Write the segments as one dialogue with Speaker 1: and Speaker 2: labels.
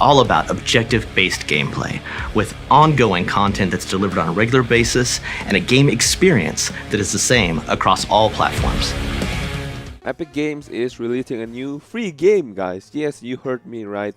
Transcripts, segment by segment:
Speaker 1: all about objective-based gameplay, with ongoing content that's delivered on a regular basis and a game experience that is the same across all platforms.
Speaker 2: Epic Games is releasing a new free game, guys. Yes, you heard me right.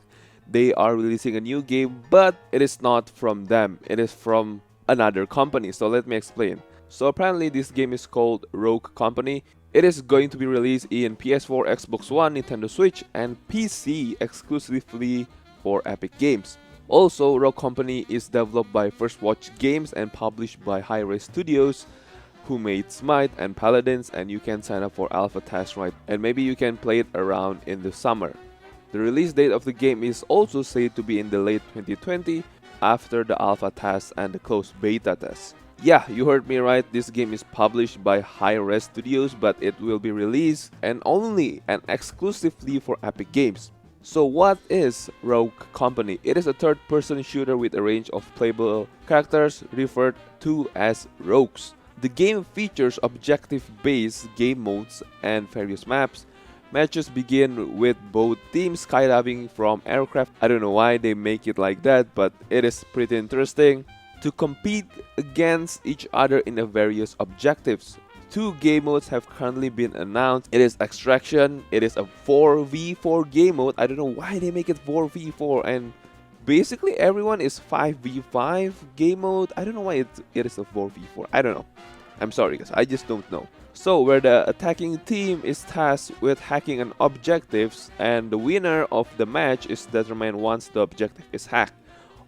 Speaker 2: They are releasing a new game, but it is not from them. It is from another company. So let me explain. So apparently this game is called Rogue Company. It is going to be released in PS4, Xbox One, Nintendo Switch, and PC exclusively for Epic Games. Also, Rogue Company is developed by First Watch Games and published by Hi-Rez Studios, who made Smite and Paladins, and you can sign up for alpha test right, and maybe you can play it around in the summer. The release date of the game is also said to be in the late 2020 after the alpha test and the closed beta test. Yeah, you heard me right, this game is published by Hi-Rez Studios, but it will be released and only and exclusively for Epic Games. So what is Rogue Company? It is a third-person shooter with a range of playable characters referred to as rogues. The game features objective-based game modes and various maps. Matches begin with both teams skydiving from aircraft. I don't know why they make it like that, but it is pretty interesting. To compete against each other in the various objectives. 2 game modes have currently been announced. It is Extraction. It is a 4v4 game mode. I don't know why they make it 4v4, and basically everyone is 5v5 game mode. I don't know why it is a 4v4. I don't know. I'm sorry guys, I just don't know. So where the attacking team is tasked with hacking an objectives, and the winner of the match is determined once the objective is hacked,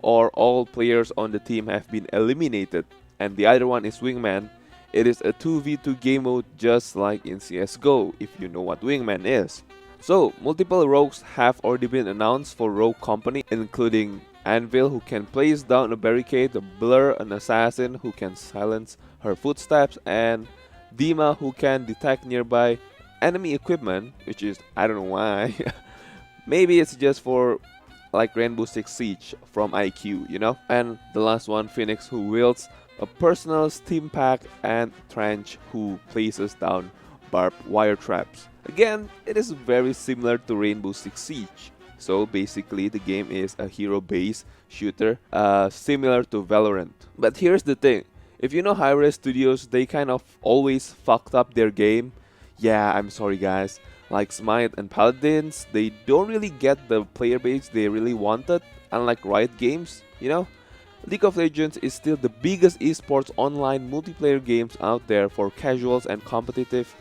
Speaker 2: or all players on the team have been eliminated, and the other one is Wingman. It is a 2v2 game mode just like in CSGO, if you know what Wingman is. So, multiple rogues have already been announced for Rogue Company, including Anvil, who can place down a barricade, Blur, an assassin who can silence her footsteps, and Dima, who can detect nearby enemy equipment, which is, I don't know why. Maybe it's just for like Rainbow Six Siege from IQ, you know? And the last one, Phoenix, who wields a personal steam pack, and Trench, who places down barbed wire traps. Again, it is very similar to Rainbow Six Siege. So basically the game is a hero-based shooter, similar to Valorant. But here's the thing, if you know Hi-Rez Studios, they kind of always fucked up their game. Yeah, I'm sorry guys. Like Smite and Paladins, they don't really get the player base they really wanted, unlike Riot Games, you know? League of Legends is still the biggest esports online multiplayer games out there for casuals and competitive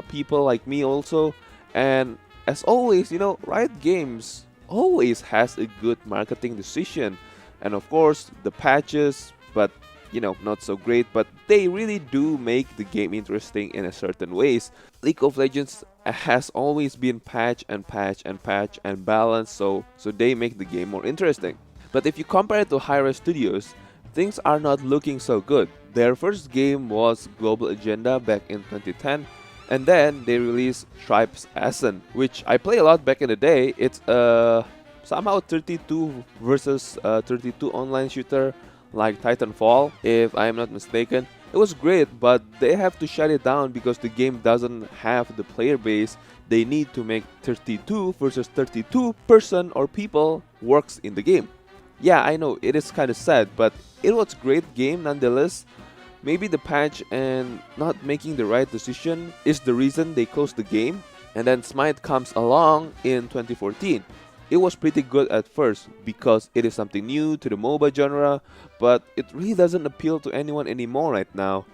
Speaker 2: people like me also. And as always, you know, Riot Games always has a good marketing decision. And of course, the patches, but you know, not so great, but they really do make the game interesting in a certain ways. League of Legends has always been patch and patch and patch and balance, so they make the game more interesting. But if you compare it to Hi-Rez Studios, things are not looking so good. Their first game was Global Agenda back in 2010, and then they released Stripes Ascent, which I play a lot back in the day. It's somehow 32 versus 32 online shooter like Titanfall, if I am not mistaken. It was great, but they have to shut it down because the game doesn't have the player base they need to make 32 versus 32 person or people works in the game. Yeah, I know, it is kind of sad, but it was a great game nonetheless. Maybe the patch and not making the right decision is the reason they closed the game. And then Smite comes along in 2014. It was pretty good at first because it is something new to the MOBA genre, but it really doesn't appeal to anyone anymore right now.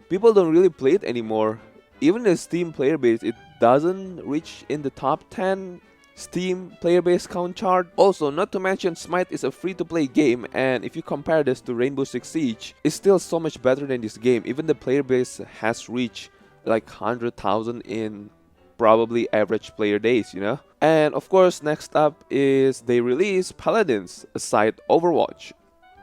Speaker 2: People don't really play it anymore. Even the Steam player base, it doesn't reach in the top 10 Steam player base count chart. Also, not to mention, Smite is a free-to-play game, and if you compare this to Rainbow Six Siege, it's still so much better than this game. Even the player base has reached like 100,000 in probably average player days, you know? And of course, next up is they release Paladins, aside Overwatch.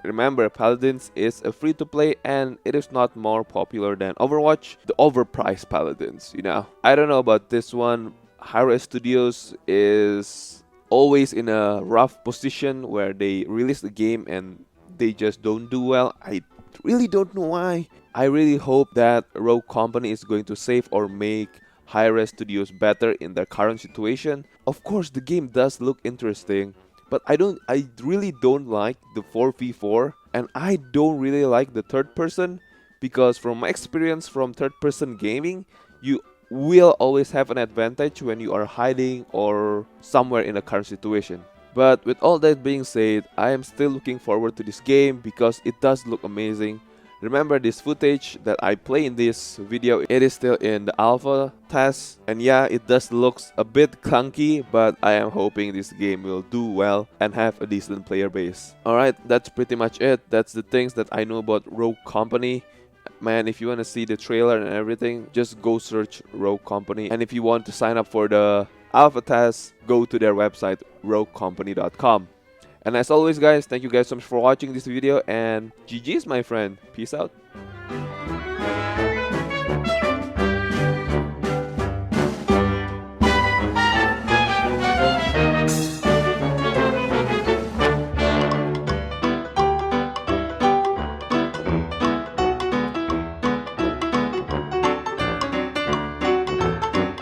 Speaker 2: Remember, Paladins is a free-to-play and it is not more popular than Overwatch, the overpriced Paladins, you know? I don't know about this one. Hi-Rez Studios is always in a rough position where they release the game and they just don't do well. I really don't know why. I really hope that Rogue Company is going to save or make Hi-Rez Studios better in their current situation. Of course, the game does look interesting, But I really don't like the 4v4, and I don't really like the third person, because from my experience from third person gaming, you will always have an advantage when you are hiding or somewhere in a current situation. But with all that being said, I am still looking forward to this game because it does look amazing. Remember, this footage that I play in this video, it is still in the alpha test, and yeah, it does looks a bit clunky, but I am hoping this game will do well and have a decent player base. Alright, that's pretty much it. That's the things that I know about Rogue Company. Man, if you want to see the trailer and everything, just go search Rogue Company. And if you want to sign up for the alpha test, go to their website, roguecompany.com. And as always, guys, thank you guys so much for watching this video, and GG's, my friend. Peace out.